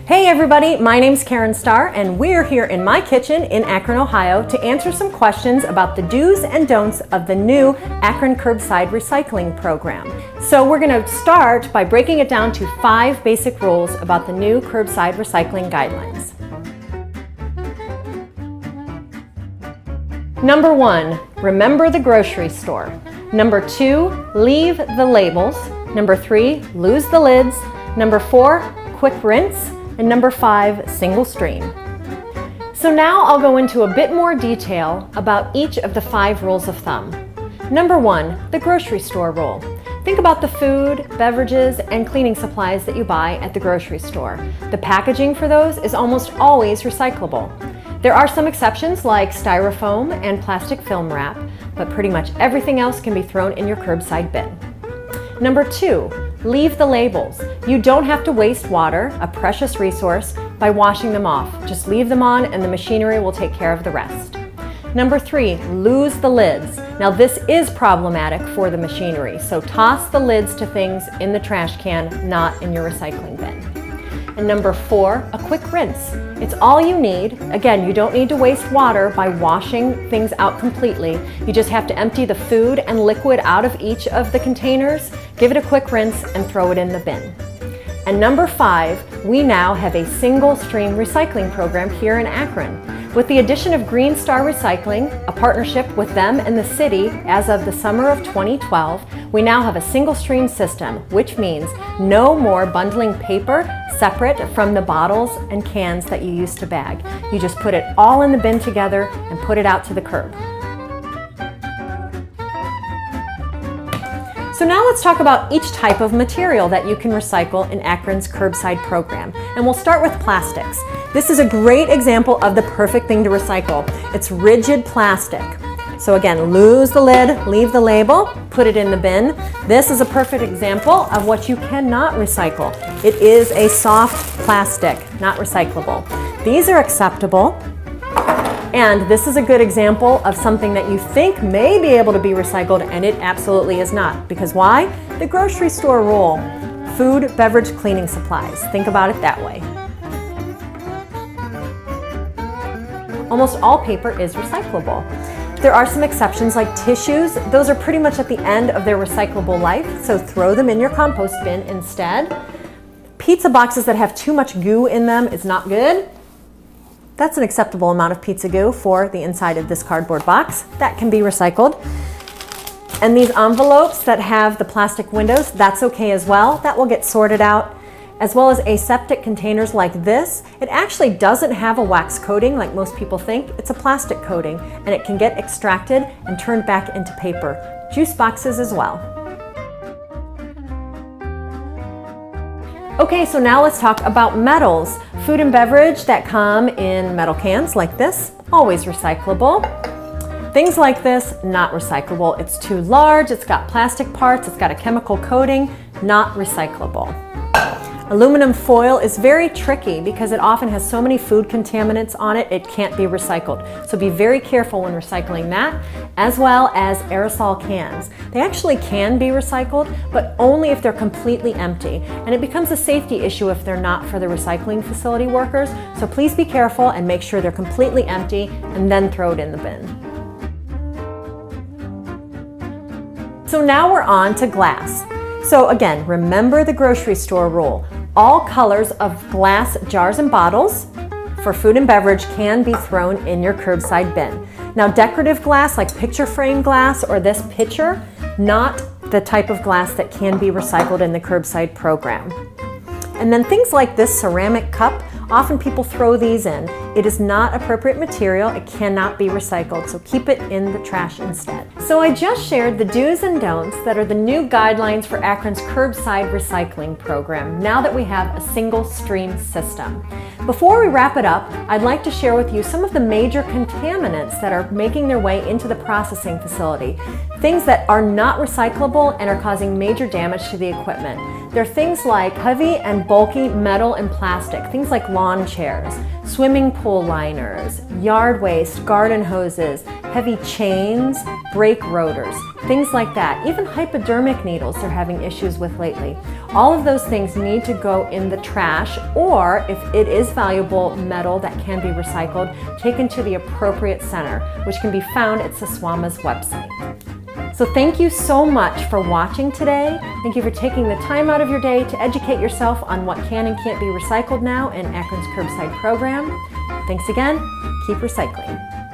Hey everybody, my name's Karen Starr and we're here in my kitchen in Akron, Ohio to answer some questions about the do's and don'ts of the new Akron Curbside Recycling Program. So we're going to start by breaking it down to 5 basic rules about the new Curbside Recycling Guidelines. Number 1, remember the grocery store. Number 2, leave the labels. Number 3, lose the lids. Number 4, quick rinse. And number 5, single stream. So now I'll go into a bit more detail about each of the 5 rules of thumb. Number 1, the grocery store rule. Think about the food, beverages, and cleaning supplies that you buy at the grocery store. The packaging for those is almost always recyclable. There are some exceptions like styrofoam and plastic film wrap, but pretty much everything else can be thrown in your curbside bin. Number 2, leave the labels. You don't have to waste water, a precious resource, by washing them off. Just leave them on and the machinery will take care of the rest. Number 3, lose the lids. Now this is problematic for the machinery, so toss the lids to things in the trash can, not in your recycling bin. And number 4, a quick rinse. It's all you need. Again, you don't need to waste water by washing things out completely. You just have to empty the food and liquid out of each of the containers, give it a quick rinse, and throw it in the bin. And number 5, we now have a single stream recycling program here in Akron. With the addition of Green Star Recycling, a partnership with them and the city as of the summer of 2012, we now have a single stream system, which means no more bundling paper separate from the bottles and cans that you use to bag. You just put it all in the bin together and put it out to the curb. So now let's talk about each type of material that you can recycle in Akron's Curbside program. And we'll start with plastics. This is a great example of the perfect thing to recycle. It's rigid plastic. So again, lose the lid, leave the label, put it in the bin. This is a perfect example of what you cannot recycle. It is a soft plastic, not recyclable. These are acceptable. And this is a good example of something that you think may be able to be recycled and it absolutely is not. Because why? The grocery store rule. Food, beverage, cleaning supplies. Think about it that way. Almost all paper is recyclable. There are some exceptions like tissues. Those are pretty much at the end of their recyclable life, so throw them in your compost bin instead. Pizza boxes that have too much goo in them is not good. That's an acceptable amount of pizza goo for the inside of this cardboard box. That can be recycled. And these envelopes that have the plastic windows, that's okay as well. That will get sorted out. As well as aseptic containers like this. It actually doesn't have a wax coating like most people think. It's a plastic coating and it can get extracted and turned back into paper. Juice boxes as well. Okay, so now let's talk about metals. Food and beverage that come in metal cans like this, always recyclable. Things like this, not recyclable. It's too large, it's got plastic parts, it's got a chemical coating, not recyclable. Aluminum foil is very tricky because it often has so many food contaminants on it, it can't be recycled. So be very careful when recycling that, as well as aerosol cans. They actually can be recycled, but only if they're completely empty. And it becomes a safety issue if they're not for the recycling facility workers. So please be careful and make sure they're completely empty and then throw it in the bin. So now we're on to glass. So again, remember the grocery store rule. All colors of glass jars and bottles for food and beverage can be thrown in your curbside bin. Now decorative glass like picture frame glass or this pitcher, not the type of glass that can be recycled in the curbside program. And then things like this ceramic cup, often people throw these in. It is not appropriate material, it cannot be recycled, so keep it in the trash instead. So I just shared the do's and don'ts that are the new guidelines for Akron's Curbside Recycling Program, now that we have a single stream system. Before we wrap it up, I'd like to share with you some of the major contaminants that are making their way into the processing facility. Things that are not recyclable and are causing major damage to the equipment. There are things like heavy and bulky metal and plastic, things like lawn chairs, swimming pool liners, yard waste, garden hoses, heavy chains, brake rotors, things like that. Even hypodermic needles they're having issues with lately. All of those things need to go in the trash, or if it is valuable metal that can be recycled, taken to the appropriate center, which can be found at SSWAMA's website. So thank you so much for watching today. Thank you for taking the time out of your day to educate yourself on what can and can't be recycled now in Akron's Curbside program. Thanks again. Keep recycling.